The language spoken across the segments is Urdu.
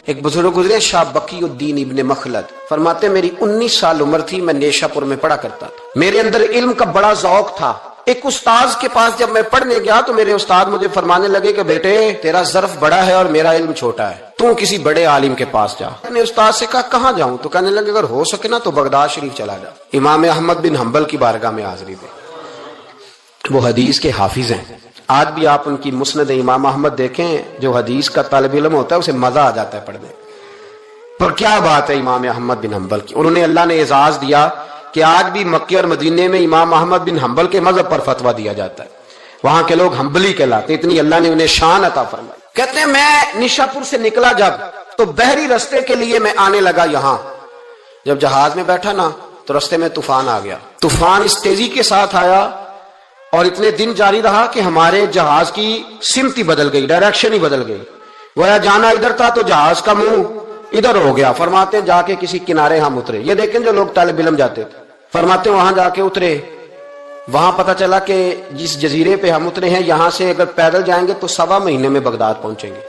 ایک بزرگ گزرے شاہ بقی الدین ابن مخلد، فرماتے میری 19 سال عمر تھی، میں نیشا پور میں پڑھا کرتا تھا، میرے اندر علم کا بڑا ذوق تھا۔ ایک استاذ کے پاس جب میں پڑھنے گیا تو میرے استاد مجھے فرمانے لگے کہ بیٹے تیرا ظرف بڑا ہے اور میرا علم چھوٹا ہے، تو کسی بڑے عالم کے پاس جا۔ میں نے استاد سے کہا کہاں جاؤں؟ تو کہنے لگے اگر ہو سکے نا تو بغداد شریف چلا جا، امام احمد بن حنبل کی بارگاہ میں حاضری دے۔ وہ حدیث کے حافظ ہیں، آج بھی آپ ان کی مسند امام احمد دیکھیں، جو حدیث کا طالب علم ہوتا ہے اسے مزہ آ جاتا ہے پڑھنے پر۔ کیا بات ہے امام احمد بن حنبل کی، انہوں نے اللہ نے اعزاز دیا کہ آج بھی مکے اور مدینے میں امام احمد بن حنبل کے مذہب پر فتویٰ دیا جاتا ہے، وہاں کے لوگ حنبلی کہلاتے ہیں، اتنی اللہ نے انہیں شان عطا فرمائی۔ کہتے ہیں میں نیشا پور سے نکلا جب تو بحری رستے کے لیے میں آنے لگا یہاں، جب جہاز میں بیٹھا نا تو رستے میں طوفان آ گیا، طوفان اس تیزی کے ساتھ آیا اور اتنے دن جاری رہا کہ ہمارے جہاز کی سمت ہی بدل گئی، ڈائریکشن ہی بدل گئی، گویا جانا ادھر تھا تو جہاز کا منہ ادھر ہو گیا۔ فرماتے جا کے کسی کنارے ہم اترے، یہ دیکھیں جو لوگ طالب علم جاتے تھے، فرماتے وہاں جا کے اترے، وہاں پتہ چلا کہ جس جزیرے پہ ہم اترے ہیں یہاں سے اگر پیدل جائیں گے تو 1.25 مہینے میں بغداد پہنچیں گے،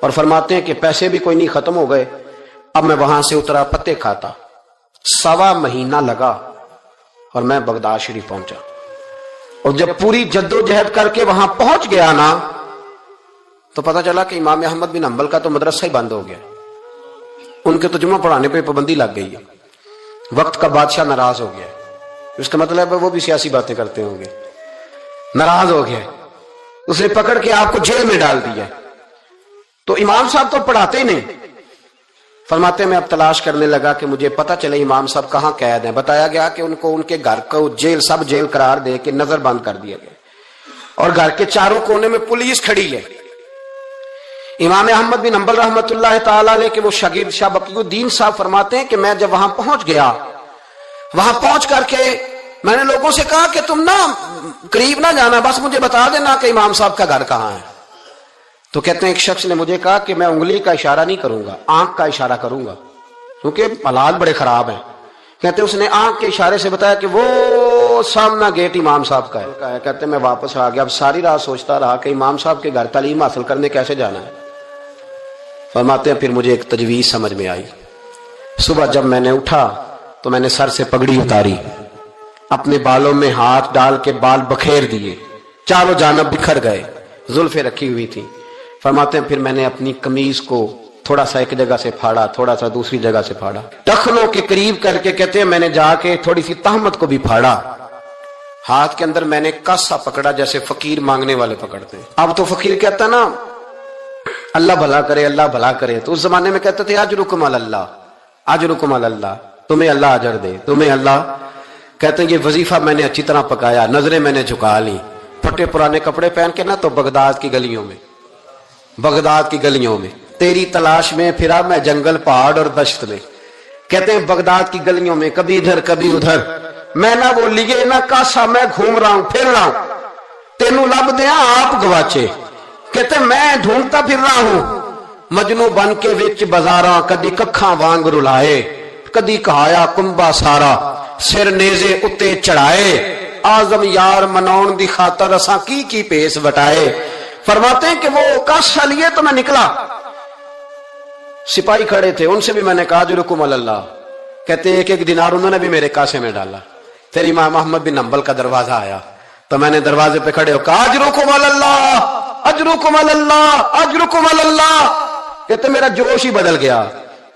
اور فرماتے ہیں کہ پیسے بھی کوئی نہیں، ختم ہو گئے۔ اب میں وہاں سے اترا، پتے کھاتا، 1.25 مہینہ لگا اور میں بغداد شریف پہنچا۔ اور جب پوری جدوجہد کر کے وہاں پہنچ گیا نا تو پتہ چلا کہ امام احمد بن حنبل کا تو مدرسہ ہی بند ہو گیا، ان کے تو جمعہ پڑھانے پہ پابندی لگ گئی ہے، وقت کا بادشاہ ناراض ہو گیا، اس کا مطلب ہے وہ بھی سیاسی باتیں کرتے ہوں گے، ناراض ہو گیا، اس نے پکڑ کے آپ کو جیل میں ڈال دیا۔ تو امام صاحب تو پڑھاتے ہی نہیں، فرماتے میں اب تلاش کرنے لگا کہ مجھے پتہ چلے امام صاحب کہاں قید ہیں۔ بتایا گیا کہ ان کو ان کے گھر کو جیل، سب جیل قرار دے کے نظر بند کر دیا گیا، اور گھر کے چاروں کونے میں پولیس کھڑی ہے۔ امام احمد بن حنبل رحمۃ اللہ تعالی علیہ کے وہ شاگرد شاہ بقی الدین صاحب فرماتے ہیں کہ میں جب وہاں پہنچ گیا، وہاں پہنچ کر کے میں نے لوگوں سے کہا کہ تم نا قریب نہ جانا، بس مجھے بتا دینا کہ امام صاحب کا گھر کہاں ہے۔ تو کہتے ہیں ایک شخص نے مجھے کہا کہ میں انگلی کا اشارہ نہیں کروں گا، آنکھ کا اشارہ کروں گا، کیونکہ حالات بڑے خراب ہیں۔ کہتے ہیں اس نے آنکھ کے اشارے سے بتایا کہ وہ سامنا گیٹ امام صاحب کا ہے۔ کہتے ہیں میں واپس آ گیا، اب ساری رات سوچتا رہا کہ امام صاحب کے گھر تعلیم حاصل کرنے کیسے جانا ہے۔ فرماتے ہیں پھر مجھے ایک تجویز سمجھ میں آئی، صبح جب میں نے اٹھا تو میں نے سر سے پگڑی اتاری، اپنے بالوں میں ہاتھ ڈال کے بال بکھیر دیے، چاروں جانب بکھر گئے، زلفیں رکھی ہوئی تھی۔ فرماتے ہیں پھر میں نے اپنی قمیض کو تھوڑا سا ایک جگہ سے پھاڑا، تھوڑا سا دوسری جگہ سے پھاڑا، ٹخنوں کے قریب کر کے کہتے ہیں میں نے جا کے تھوڑی سی تہمت کو بھی پھاڑا، ہاتھ کے اندر میں نے کاسا پکڑا جیسے فقیر مانگنے والے پکڑتے ہیں۔ اب تو فقیر کہتا نا اللہ بھلا کرے، اللہ بھلا کرے، تو اس زمانے میں کہتے تھے اجرکم علی اللہ، اجرکم علی اللہ، تمہیں اللہ اجر دے، تمہیں اللہ۔ کہتے ہیں یہ وظیفہ میں نے اچھی طرح پکایا، نظریں میں نے جھکا لی، پھٹے پرانے کپڑے پہن کے نا تو بغداد کی گلیوں میں، بغداد کی گلیوں میں تیری تلاش میں پھرا میں جنگل، پہاڑ اور دشت میں۔ کہتے ہیں بغداد کی گلیوں میں کبھی ادھر کبھی ادھر، میں نہ وہ لیے نہ کاسا، میں گھوم رہا ہوں، پھر رہا ہوں، تینوں لب دیا آپ گواچے۔ کہتے ہیں میں ڈھونڈتا پھر رہا ہوں مجنو بن کے وچ بازاراں، کدی ککھاں وانگ رلائے، کدی کہایا کنبا سارا، سر نیزے اتے چڑھائے، آزم یار مناؤن دی خاطر اساں کی پیس وٹائے۔ فرماتے ہیں کہ وہ کاسا لیے تو میں نکلا، سپاہی کھڑے تھے، ان سے بھی میں نے کہا اجرکم علی اللہ۔ کہتے ہیں ایک دینار انہوں نے بھی میرے کاسے میں ڈالا۔ پھر امام احمد بن حنبل کا دروازہ آیا تو میں نے دروازے پہ کھڑے ہو کہا اجرکم علی اللہ، اجرکم علی اللہ، اجرکم علی اللہ۔ کہتے میرا جوش ہی بدل گیا۔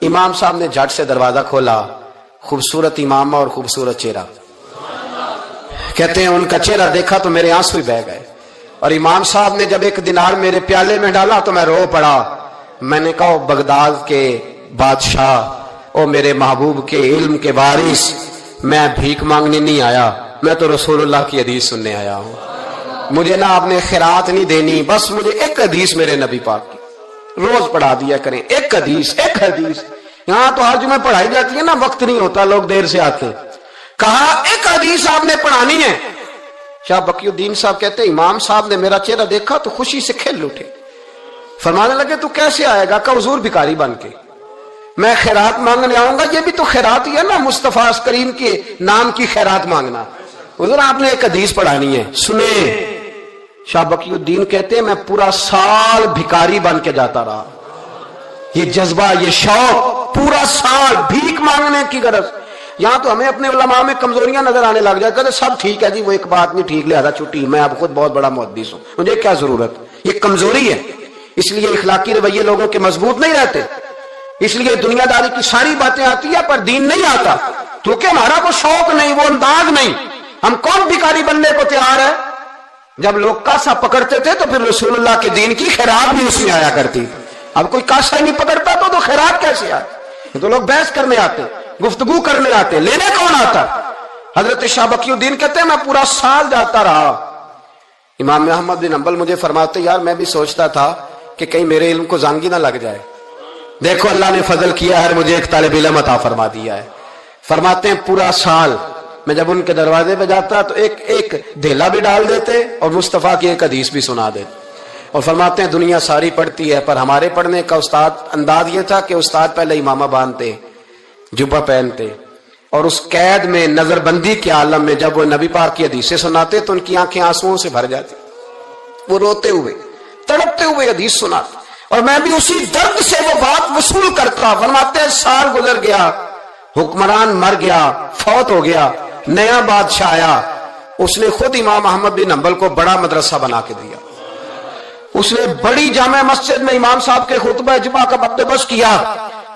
امام صاحب نے جھٹ سے دروازہ کھولا، خوبصورت امامہ اور خوبصورت چہرہ، کہتے ہیں ان کا چہرہ دیکھا تو میرے آنسو ہی بہہ گئے، اور امام صاحب نے جب ایک دینار میرے پیالے میں ڈالا تو میں رو پڑا۔ میں نے کہا بغداد کے بادشاہ، او میرے محبوب کے علم کے وارث، میں بھیک مانگنے نہیں آیا، میں تو رسول اللہ کی حدیث سننے آیا ہوں، مجھے نہ آپ نے خیرات نہیں دینی، بس مجھے ایک حدیث میرے نبی پاک کی روز پڑھا دیا کریں، ایک حدیث، ایک حدیث۔ یہاں تو ہر جمعہ پڑھائی جاتی ہے نا، وقت نہیں ہوتا، لوگ دیر سے آتے، کہا ایک حدیث آپ نے پڑھانی ہے۔ شاہ بقی الدین صاحب کہتے ہیں امام صاحب نے میرا چہرہ دیکھا تو خوشی سے کھل اٹھے، فرمانے لگے تو کیسے آئے گا؟ کہ حضور بھکاری بن کے میں خیرات مانگنے آؤں گا، یہ بھی تو خیرات ہی ہے نا، مصطفیٰ کریم کے نام کی خیرات مانگنا۔ حضور آپ نے ایک حدیث پڑھانی ہے، سنیں۔ شاہ بقی الدین کہتے ہیں میں پورا سال بھکاری بن کے جاتا رہا، یہ جذبہ، یہ شوق، پورا سال بھیک مانگنے کی غرض. یہاں تو ہمیں اپنے علماء میں کمزوریاں نظر آنے لگ جائے. کہتے سب ٹھیک ہے جی، وہ ایک بات نہیں ٹھیک، لہذا چھٹی، میں اب خود بہت بڑا محدث ہوں، مجھے کیا ضرورت. یہ کمزوری ہے. اس لیے اخلاقی رویے لوگوں کے مضبوط نہیں رہتے. اس لیے دنیا داری کی ساری باتیں آتی ہیں پر دین نہیں آتا، کیونکہ ہمارا وہ شوق نہیں، وہ انداز نہیں. ہم کون بھکاری بننے کو تیار ہے؟ جب لوگ کاسا پکڑتے تھے تو پھر رسول اللہ کے دین کی خیرات بھی اس میں آیا کرتی. اب کوئی کاسا ہی نہیں پکڑتا تو خیرات کیسے آئے؟ تو لوگ بحث کرنے آتے، گفتگو کرنے آتے، لینے کون آتا؟ حضرت شاہ بقی الدین کہتے ہیں میں پورا سال جاتا رہا. امام احمد بن حنبل مجھے فرماتے یار میں بھی سوچتا تھا کہ کہیں میرے علم کو زنگی نہ لگ جائے. دیکھو اللہ نے فضل کیا ہے، مجھے ایک طالب علم عطا فرما دیا ہے. فرماتے ہیں پورا سال میں جب ان کے دروازے پہ جاتا تو ایک دھیلا بھی ڈال دیتے اور مصطفیٰ کی ایک حدیث بھی سنا دیتے. اور فرماتے ہیں دنیا ساری پڑھتی ہے پر ہمارے پڑھنے کا استاد انداز یہ تھا کہ استاد پہلے امامہ باندھتے، جبہ پہنتے، اور اس قید میں نظر بندی کے عالم میں جب وہ نبی پاک کی حدیثیں سناتے تو ان کی آنکھیں آنسوؤں سے بھر جاتی، وہ روتے ہوئے تڑپتے ہوئے حدیث سناتے، اور میں بھی اسی درد سے وہ بات وصول کرتا. فرماتے ہیں سال گزر گیا، حکمران مر گیا، فوت ہو گیا، نیا بادشاہ آیا. اس نے خود امام احمد بن حنبل کو بڑا مدرسہ بنا کے دیا. اس نے بڑی جامع مسجد میں امام صاحب کے خطبہ جمعہ کا بندوبست کیا.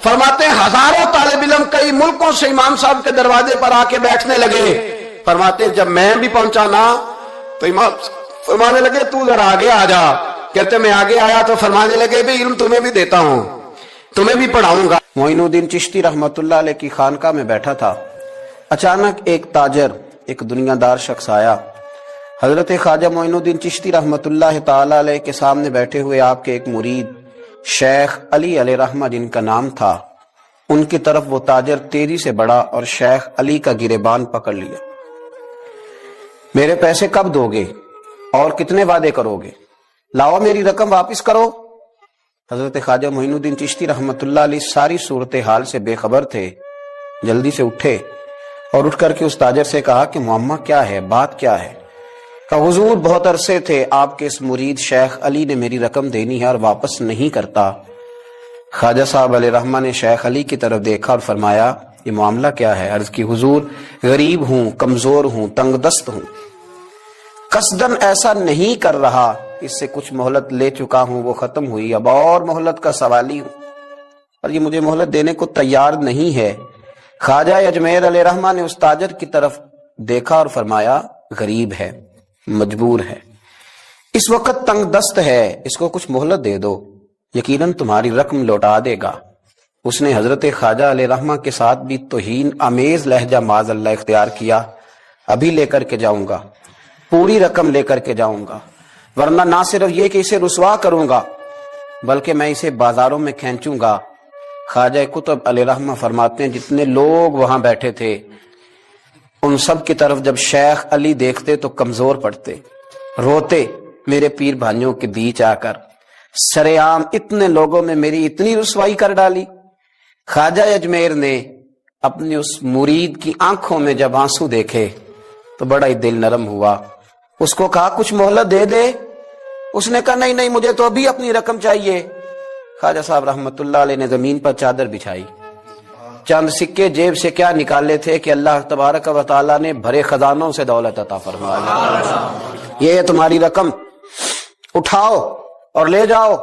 فرماتے ہیں ہزاروں طالب علم کئی ملکوں سے امام صاحب کے دروازے پر آ کے بیٹھنے لگے. فرماتے ہیں جب میں بھی پہنچا نا تو امام فرمانے لگے تو ذرا آگے آ جا. کہتے میں آگے آیا تو فرمانے لگے بھی علم تمہیں بھی دیتا ہوں، تمہیں بھی پڑھاؤں گا. معین الدین چشتی رحمت اللہ علیہ کی خانقاہ میں بیٹھا تھا. اچانک ایک تاجر، ایک دنیا دار شخص آیا. حضرت خواجہ معین الدین چشتی رحمت اللہ تعالی علیہ کے سامنے بیٹھے ہوئے آپ کے ایک مرید شیخ علی علیہ رحمہ جن کا نام تھا، ان کی طرف وہ تاجر تیزی سے بڑھا اور شیخ علی کا گریبان پکڑ لیا. میرے پیسے کب دو گے اور کتنے وعدے کرو گے؟ لاؤ میری رقم واپس کرو. حضرت خواجہ معین الدین چشتی رحمت اللہ علیہ ساری صورتحال سے بے خبر تھے. جلدی سے اٹھے اور اٹھ کر کے اس تاجر سے کہا کہ معمہ کیا ہے، بات کیا ہے؟ کہ حضور بہت عرصے تھے آپ کے اس مرید شیخ علی نے میری رقم دینی ہے اور واپس نہیں کرتا. خواجہ صاحب علیہ رحمہ نے شیخ علی کی طرف دیکھا اور فرمایا یہ معاملہ کیا ہے؟ عرض کی حضور غریب ہوں، کمزور ہوں، تنگ دست ہوں، قصدن ایسا نہیں کر رہا، اس سے کچھ مہلت لے چکا ہوں، وہ ختم ہوئی، اب اور مہلت کا سوالی ہوں اور یہ مجھے مہلت دینے کو تیار نہیں ہے. خواجہ اجمیر علیہ رحمہ نے اس تاجر کی طرف دیکھا اور فرمایا غریب ہے، مجبور ہے، اس وقت تنگ دست ہے، اس کو کچھ مہلت دے دو، یقیناً تمہاری رقم لوٹا دے گا. اس نے حضرت خواجہ علیہ رحمہ کے ساتھ بھی توہین آمیز لہجہ معاذ اللہ اختیار کیا. ابھی لے کر کے جاؤں گا، پوری رقم لے کر کے جاؤں گا، ورنہ نہ صرف یہ کہ اسے رسوا کروں گا بلکہ میں اسے بازاروں میں کھینچوں گا. خواجہ قطب علیہ رحمہ فرماتے ہیں جتنے لوگ وہاں بیٹھے تھے ان سب کی طرف جب شیخ علی دیکھتے تو کمزور پڑتے، روتے. میرے پیر بھائیوں کے بیچ آ کر سرے عام اتنے لوگوں میں میری اتنی رسوائی کر ڈالی. خواجہ اجمیر نے اپنی اس مرید کی آنکھوں میں جب آنسو دیکھے تو بڑا ہی دل نرم ہوا. اس کو کہا کچھ مہلت دے دے. اس نے کہا نہیں مجھے تو ابھی اپنی رقم چاہیے. خواجہ صاحب رحمت اللہ علیہ نے زمین پر چادر بچھائی، چند سکے جیب سے کیا نکالے تھے کہ اللہ تبارک و تعالیٰ نے بھرے خزانوں سے دولت عطا فرمایا. یہ ہے تمہاری رقم، اٹھاؤ اور لے جاؤ.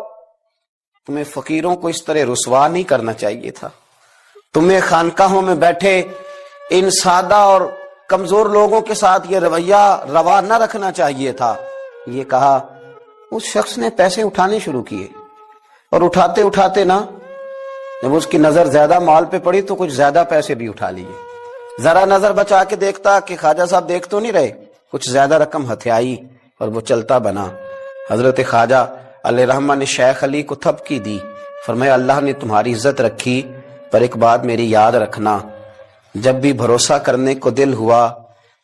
تمہیں فقیروں کو اس طرح رسوا نہیں کرنا چاہیے تھا. تمہیں خانقاہوں میں بیٹھے ان سادہ اور کمزور لوگوں کے ساتھ یہ رویہ روا نہ رکھنا چاہیے تھا. یہ کہا اس شخص نے پیسے اٹھانے شروع کیے اور اٹھاتے اٹھاتے نا جب اس کی نظر زیادہ مال پہ پڑی تو کچھ زیادہ پیسے بھی اٹھا لیے. ذرا نظر بچا کے دیکھتا کہ خواجہ صاحب دیکھ تو نہیں رہے، کچھ زیادہ رقم ہتھیائی اور وہ چلتا بنا. حضرت خواجہ علیہ رحمہ نے شیخ علی کو تھپکی دی. فرمایا اللہ نے تمہاری عزت رکھی پر ایک بات میری یاد رکھنا، جب بھی بھروسہ کرنے کو دل ہوا،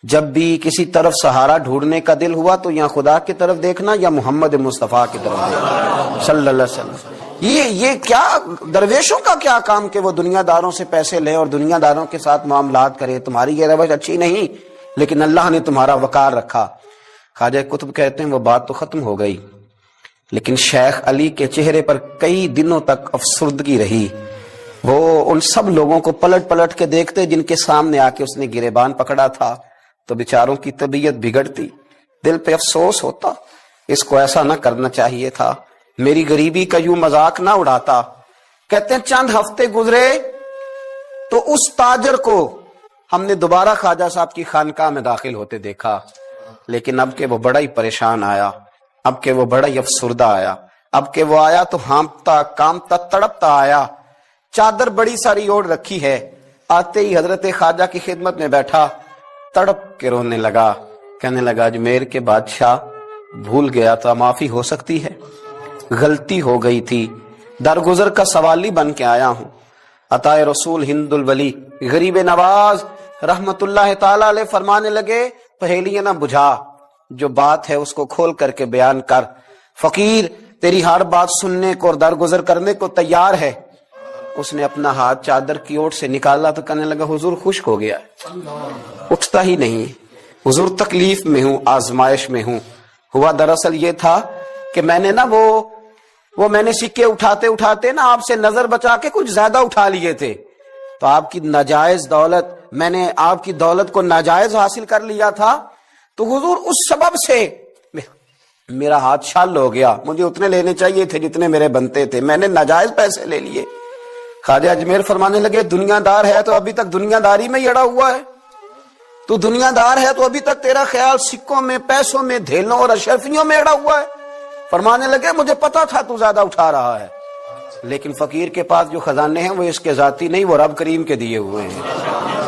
جب بھی کسی طرف سہارا ڈھونڈنے کا دل ہوا تو یا خدا کی طرف دیکھنا یا محمد مصطفیٰ کی طرف دیکھنا صلی اللہ علیہ وسلم. یہ کیا درویشوں کا کیا کام کہ وہ دنیا داروں سے پیسے لے اور دنیا داروں کے ساتھ معاملات کرے. تمہاری یہ روش اچھی نہیں لیکن اللہ نے تمہارا وقار رکھا. خواجہ قطب کہتے ہیں وہ بات تو ختم ہو گئی لیکن شیخ علی کے چہرے پر کئی دنوں تک افسردگی رہی. وہ ان سب لوگوں کو پلٹ پلٹ کے دیکھتے جن کے سامنے آ کے اس نے گریبان پکڑا تھا تو بیچاروں کی طبیعت بگڑتی, دل پہ افسوس ہوتا, اس کو ایسا نہ کرنا چاہیے تھا, میری غریبی کا یوں مذاق نہ اڑاتا. کہتے ہیں چند ہفتے گزرے تو اس تاجر کو ہم نے دوبارہ خواجہ صاحب کی خانقاہ میں داخل ہوتے دیکھا, لیکن اب کہ وہ بڑا ہی پریشان آیا, اب کہ وہ بڑا ہی افسردہ آیا, اب کہ وہ آیا تو ہانپتا کامتا تڑپتا آیا, چادر بڑی ساری اوڑھ رکھی ہے. آتے ہی حضرت خواجہ کی خدمت میں بیٹھا, تڑپ کے رونے لگا, کہنے لگا اجمیر کے بادشاہ بھول گیا تھا, معافی ہو سکتی ہے, غلطی ہو گئی تھی, درگزر کا سوالی بن کے آیا ہوں. عطائے رسول ہند الولی غریب نواز رحمت اللہ تعالی علیہ فرمانے لگے, پہیلیاں نہ بجھا, جو بات ہے اس کو کھول کر کے بیان کر. فقیر تیری ہر بات سننے کو اور درگزر کرنے کو تیار ہے. اس نے اپنا ہاتھ چادر کی اوٹ سے نکالا تو کہنے لگا حضور خشک ہو گیا, اٹھتا ہی نہیں, حضور تکلیف میں ہوں, آزمائش میں ہوں. ہوا دراصل یہ تھا کہ میں نے نا وہ میں نے سکے اٹھاتے اٹھاتے نا آپ سے نظر بچا کے کچھ زیادہ اٹھا لیے تھے, تو آپ کی ناجائز دولت, میں نے آپ کی دولت کو ناجائز حاصل کر لیا تھا, تو حضور اس سبب سے میرا ہاتھ شل ہو گیا, مجھے اتنے لینے چاہیے تھے جتنے میرے بنتے تھے, میں نے ناجائز پیسے لے لیے. خواجہ اجمیر فرمانے لگے دنیا دار ہے تو ابھی تک دنیا داری میں ہی اڑا ہوا ہے, تو دنیا دار ہے تو ابھی تک تیرا خیال سکوں میں, پیسوں میں, دھیلوں اور اشرفیوں میں اڑا ہوا ہے. فرمانے لگے مجھے پتا تھا تو زیادہ اٹھا رہا ہے, لیکن فقیر کے پاس جو خزانے ہیں وہ اس کے ذاتی نہیں, وہ رب کریم کے دیے ہوئے ہیں.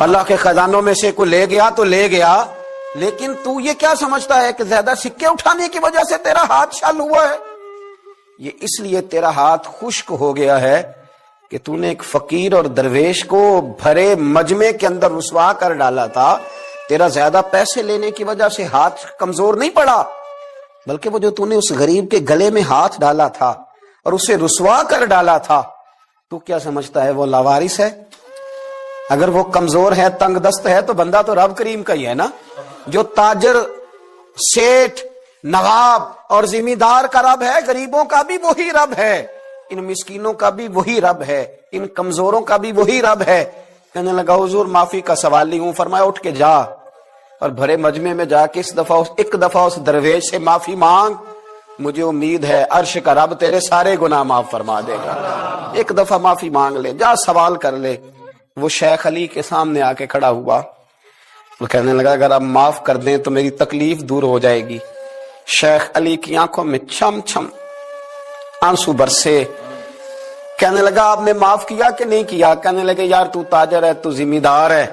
اللہ کے خزانوں میں سے کوئی لے گیا تو لے گیا, لیکن تو یہ کیا سمجھتا ہے کہ زیادہ سکے اٹھانے کی وجہ سے تیرا ہاتھ شل ہوا ہے؟ یہ اس لیے تیرا ہاتھ خشک ہو گیا ہے کہ تو نے ایک فقیر اور درویش کو بھرے مجمع کے اندر رسوا کر ڈالا تھا. تیرا زیادہ پیسے لینے کی وجہ سے ہاتھ کمزور نہیں پڑا, بلکہ وہ جو تو نے اس غریب کے گلے میں ہاتھ ڈالا تھا اور اسے رسوا کر ڈالا تھا, تو کیا سمجھتا ہے وہ لاوارث ہے؟ اگر وہ کمزور ہے, تنگ دست ہے, تو بندہ تو رب کریم کا ہی ہے نا. جو تاجر, سیٹھ, نواب اور ذمہ دار کا رب ہے, غریبوں کا بھی وہی رب ہے, ان مسکینوں کا بھی وہی رب ہے, ان کمزوروں کا بھی وہی رب ہے. کہنے لگا حضور معافی کا سوالی ہوں. فرمایا اٹھ کے جا اور بھرے مجمع میں جا کے ایک دفعہ اس درویش سے معافی مانگ, مجھے امید ہے عرش کا رب تیرے سارے گناہ معاف فرما دے گا. ایک دفعہ معافی مانگ لے, جا سوال کر لے. وہ شیخ علی کے سامنے آ کے کھڑا ہوا, وہ کہنے لگا اگر آپ معاف کر دیں تو میری تکلیف دور ہو جائے گی. شیخ علی کی آنکھوں میں چھم چھم آنسو برسے. کہنے لگا آپ نے معاف کیا کہ نہیں کیا؟ کہنے لگے یار تو تاجر ہے, تو ذمہ دار ہے,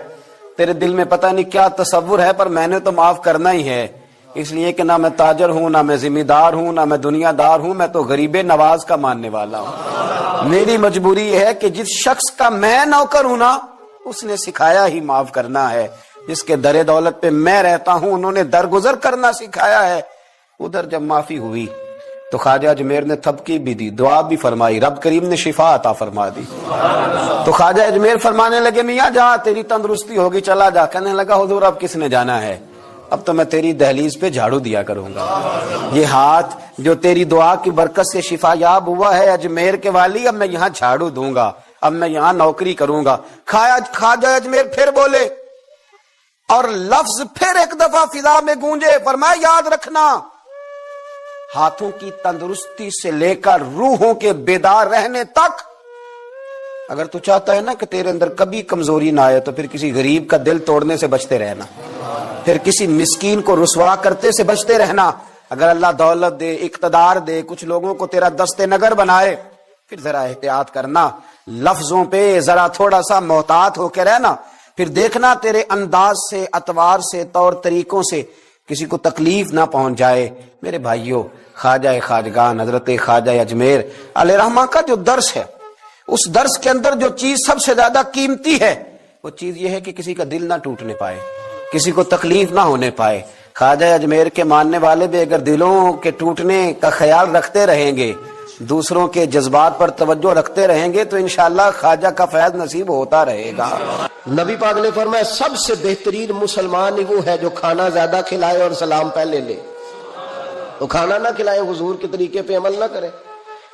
تیرے دل میں پتہ نہیں کیا تصور ہے, پر میں نے تو معاف کرنا ہی ہے, اس لیے کہ نہ میں تاجر ہوں, نہ میں ذمہ دار ہوں, نہ میں دنیا دار ہوں, میں تو غریب نواز کا ماننے والا ہوں. میری مجبوری یہ ہے کہ جس شخص کا میں نوکر ہوں نا, اس نے سکھایا ہی معاف کرنا ہے. جس کے در دولت پہ میں رہتا ہوں, انہوں نے درگزر کرنا سکھایا ہے. ادھر جب معافی ہوئی تو خواجہ اجمیر نے تھپکی بھی دی, دعا بھی فرمائی, رب کریم نے شفا عطا فرما دی. تو خواجہ اجمیر فرمانے لگے میاں جا, تیری تندرستی ہوگی, چلا جا. کہنے لگا حضور اب کس نے جانا ہے, اب تو میں تیری دہلیز پہ جھاڑو دیا کروں گا. یہ ہاتھ جو تیری دعا کی برکت سے شفا یاب ہوا ہے اجمیر کے والی, اب میں یہاں جھاڑو دوں گا, اب میں یہاں نوکری کروں گا. خواجہ اجمیر پھر بولے اور لفظ پھر ایک دفعہ فضا میں گونجے. فرمایا یاد رکھنا, ہاتھوں کی تندرستی سے لے کر روحوں کے بیدار رہنے تک, اگر تو چاہتا ہے نا کہ تیرے اندر کبھی کمزوری نہ آئے, تو پھر کسی غریب کا دل توڑنے سے بچتے رہنا, پھر کسی مسکین کو رسوا کرتے سے بچتے رہنا. اگر اللہ دولت دے, اقتدار دے, کچھ لوگوں کو تیرا دست نگر بنائے, پھر ذرا احتیاط کرنا, لفظوں پہ ذرا تھوڑا سا محتاط ہو کے رہنا. پھر دیکھنا تیرے انداز سے, اطوار سے, طور طریقوں سے کسی کو تکلیف نہ پہنچ جائے. میرے بھائیوں, خواجہ خواجگان حضرت خواجہ اجمیر علیہ رحمہ کا جو درس ہے, اس درس کے اندر جو چیز سب سے زیادہ قیمتی ہے, وہ چیز یہ ہے کہ کسی کا دل نہ ٹوٹنے پائے, کسی کو تکلیف نہ ہونے پائے. خواجہ اجمیر کے ماننے والے بھی اگر دلوں کے ٹوٹنے کا خیال رکھتے رہیں گے, دوسروں کے جذبات پر توجہ رکھتے رہیں گے, تو انشاءاللہ خواجہ کا فیض نصیب ہوتا رہے گا. نبی پاک نے فرمایا سب سے بہترین مسلمان ہی وہ ہے جو کھانا زیادہ کھلائے اور سلام پہلے لے. تو کھانا نہ کھلائیں، حضور کے طریقے پہ عمل نہ کریں.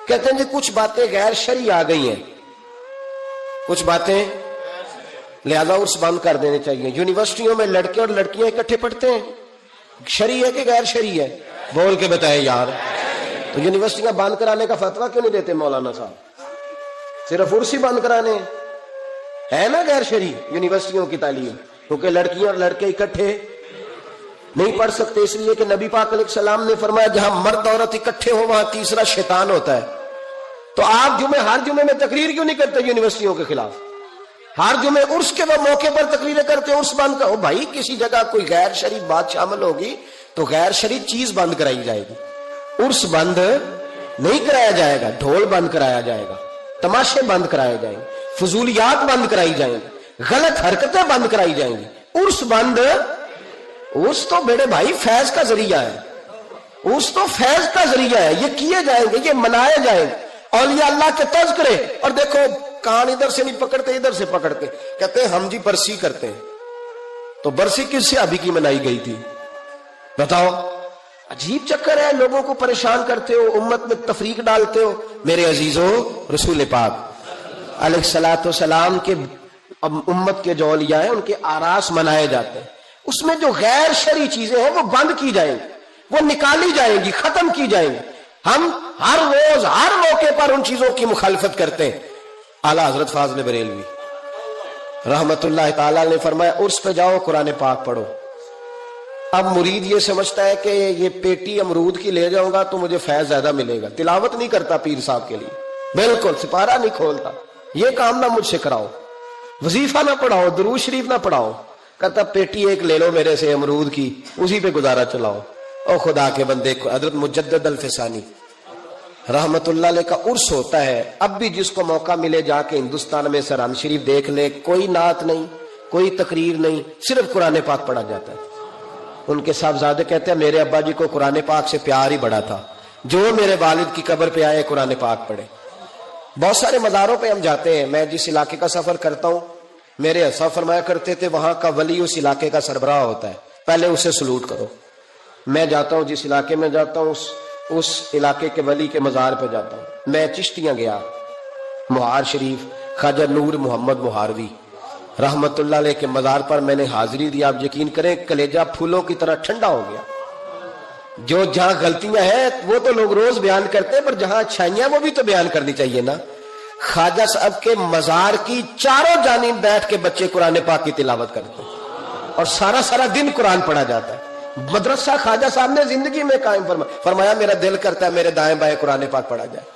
کہتے ہیں جی کچھ باتیں غیر شرعی آ گئی ہیں، کچھ باتیں لہذا عرس بند کر دینے چاہیے. یونیورسٹیوں میں لڑکے اور لڑکیاں اکٹھے پڑھتے ہیں، شرعی ہے کہ غیر شرعی ہے؟ بول کے بتائیں یار. تو یونیورسٹیاں بند کرانے کا فتویٰ کیوں نہیں دیتے مولانا صاحب؟ صرف عرس ہی بند کرانے ہے نا غیر شرعی یونیورسٹیوں کی تعلیم، کیونکہ لڑکیاں اور لڑکے اکٹھے نہیں پڑھ سکتے، اس لیے کہ نبی پاک علیہ السلام نے فرمایا جہاں مرد عورت اکٹھے ہو وہاں تیسرا شیطان ہوتا ہے. تو آپ ہر جمعے میں تقریر کیوں نہیں کرتے یونیورسٹیوں کے خلاف؟ ہر جمعے عرس کے موقع پر تقریریں کرتے عرس بند کرو. بھائی کسی جگہ کوئی غیر شرعی بات شامل ہوگی تو غیر شرعی چیز بند کرائی جائے گی. عرس بند نہیں کرایا جائے گا، ڈھول بند کرایا جائے گا، تماشے بند کرائے جائیں گے، فضولیات بند کرائی جائیں گی، غلط حرکتیں بند کرائی جائیں گی. عرس بند، عرس تو بیڑے بھائی فیض کا ذریعہ ہے، عرس تو فیض کا ذریعہ ہے، یہ کیے جائیں گے، یہ منائے جائیں گے. اولیاء اللہ کے تذکرے، اور دیکھو کان ادھر سے نہیں پکڑتے ادھر سے پکڑتے، کہتے ہیں ہم جی برسی کرتے ہیں. تو برسی کس سے ابھی کی منائی گئی تھی بتاؤ؟ عجیب چکر ہے، لوگوں کو پریشان کرتے ہو، امت میں تفریق ڈالتے ہو. میرے عزیزو، رسول پاک علیہ الصلوۃ والسلام کے امت کے جو اولیاء ہیں ان کے آراس منائے جاتے ہیں، اس میں جو غیر شرعی چیزیں ہیں وہ بند کی جائیں گی، وہ نکالی جائیں گی، ختم کی جائیں گی. ہم ہر روز ہر موقع پر ان چیزوں کی مخالفت کرتے ہیں. اعلیٰ حضرت فاضل بریلوی رحمت اللہ تعالی نے فرمایا عرس پہ جاؤ قرآن پاک پڑھو. اب مرید یہ سمجھتا ہے کہ یہ پیٹی امرود کی لے جاؤں گا تو مجھے فیض زیادہ ملے گا، تلاوت نہیں کرتا پیر صاحب کے لیے، بالکل سپارہ نہیں کھولتا، یہ کام نہ مجھ سے کراؤ، وظیفہ نہ پڑھاؤ، درود شریف نہ پڑھاؤ، کہتا پیٹی ایک لے لو میرے سے امرود کی، اسی پہ گزارا چلاؤ. او خدا کے بندے کو حضرت مجدد الفسانی رحمت اللہ علیہ کا عرس ہوتا ہے. اب بھی جس کو موقع ملے جا کے ہندوستان میں سرحد شریف دیکھ لے، کوئی نعت نہیں، کوئی تقریر نہیں، صرف قرآن پاک پڑھا جاتا ہے. ان کے صاحبزادے کہتے ہیں میرے ابا جی کو قرآن پاک سے پیار ہی بڑا تھا، جو میرے والد کی قبر پہ آئے قرآن پاک پڑھے. بہت سارے مزاروں پہ ہم جاتے ہیں، میں جس علاقے کا سفر کرتا ہوں میرے اساں فرمایا کرتے تھے وہاں کا ولی اس علاقے کا سربراہ ہوتا ہے، پہلے اسے سلوٹ کرو. میں جاتا ہوں جس علاقے میں جاتا ہوں اس علاقے کے ولی کے مزار پہ جاتا ہوں. میں چشتیاں گیا، مہار شریف خواجہ نور محمد مہاروی رحمت اللہ علیہ کے مزار پر میں نے حاضری دی. آپ یقین کریں کلیجہ پھولوں کی طرح ٹھنڈا ہو گیا. جو جہاں غلطیاں ہیں وہ تو لوگ روز بیان کرتے ہیں، پر جہاں اچھائیاں وہ بھی تو بیان کرنی چاہیے نا. خواجہ صاحب کے مزار کی چاروں جانب بیٹھ کے بچے قرآن پاک کی تلاوت کرتے ہیں اور سارا دن قرآن پڑھا جاتا ہے. مدرسہ خواجہ صاحب نے زندگی میں قائم فرمایا میرا دل کرتا ہے میرے دائیں بائیں قرآن پاک پڑھا جائے.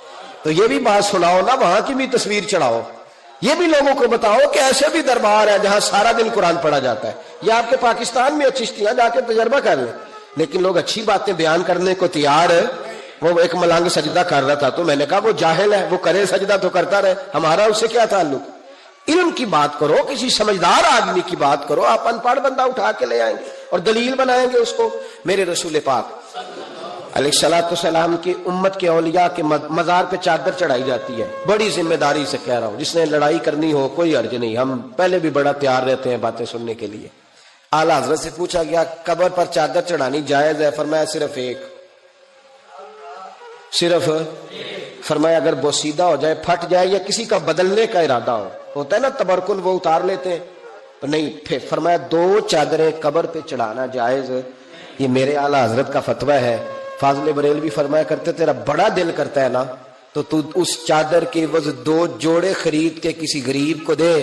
تو یہ بھی بات سناؤ نا، وہاں کی بھی تصویر چڑھاؤ، یہ بھی لوگوں کو بتاؤ کہ ایسے بھی دربار ہے جہاں سارا دن قرآن پڑھا جاتا ہے. یہ آپ کے پاکستان میں چشتیاں جا کے تجربہ کر لیں. لیکن لوگ اچھی باتیں بیان کرنے کو تیار ہے. وہ ایک ملنگ سجدہ کر رہا تھا تو میں نے کہا وہ جاہل ہے، وہ کرے سجدہ تو کرتا رہے، ہمارا اس سے کیا تعلق. علم کی بات کرو، کسی سمجھدار آدمی کی بات کرو. آپ ان پڑھ بندہ اٹھا کے لے آئیں گے اور دلیل بنائیں گے اس کو. میرے رسول پاک علیہ الصلوۃ والسلام کی امت کے اولیاء کے مزار پہ چادر چڑھائی جاتی ہے. بڑی ذمہ داری سے کہہ رہا ہوں، جس نے لڑائی کرنی ہو کوئی حرج نہیں، ہم پہلے بھی بڑا تیار رہتے ہیں باتیں سننے کے لیے. اعلیٰ حضرت سے پوچھا گیا قبر پر چادر چڑھانی جائز ہے؟ فرمایا صرف ایک. فرمایا اگر بوسیدہ ہو جائے، پھٹ جائے یا کسی کا بدلنے کا ارادہ ہو، ہوتا ہے نا تبرکن، وہ اتار لیتے ہیں. نہیں پھر فرمایا 2 چادریں قبر پہ چڑھانا جائز. یہ میرے اعلیٰ حضرت کا فتویٰ ہے. فاضل بریلوی فرمایا کرتے تیرا بڑا دل کرتا ہے نا تو تو اس چادر کے عوض 2 جوڑے خرید کے کسی غریب کو دے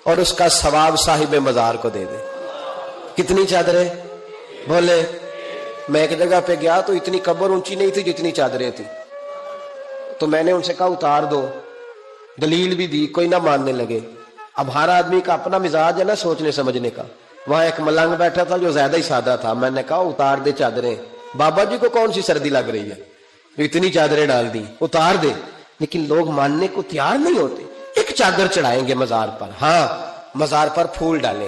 اور اس کا ثواب صاحب مزار کو دے دے. کتنی چادریں بولے؟ میں ایک جگہ پہ گیا تو اتنی قبر اونچی نہیں تھی جتنی چادریں تھی، تو میں نے ان سے کہا اتار دو، دلیل بھی دی، کوئی نہ ماننے لگے. اب ہر آدمی کا اپنا مزاج ہے نا سوچنے سمجھنے کا. وہاں ایک ملنگ بیٹھا تھا جو زیادہ ہی سادہ تھا، میں نے کہا اتار دے چادریں، بابا جی کو کون سی سردی لگ رہی ہے، اتنی چادریں ڈال دی، اتار دے. لیکن لوگ ماننے کو تیار نہیں ہوتے. ایک چادر چڑھائیں گے مزار پر، ہاں مزار پر پھول ڈالیں.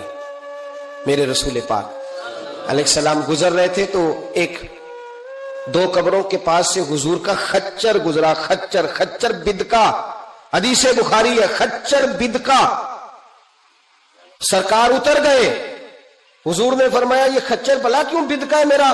میرے رسول پاک علیہ السلام گزر رہے تھے تو 2 قبروں کے پاس سے حضور کا خچر گزرا. خچر بدکا، حدیث بخاری ہے، خچر بدکا. سرکار اتر گئے، حضور نے فرمایا یہ خچر بلا کیوں بدکا ہے میرا؟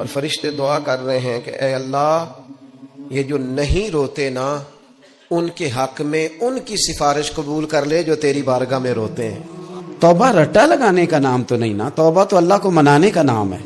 اور فرشتے دعا کر رہے ہیں کہ اے اللہ یہ جو نہیں روتے نا ان کے حق میں ان کی سفارش قبول کر لے جو تیری بارگاہ میں روتے ہیں. توبہ رٹا لگانے کا نام تو نہیں نا، توبہ تو اللہ کو منانے کا نام ہے.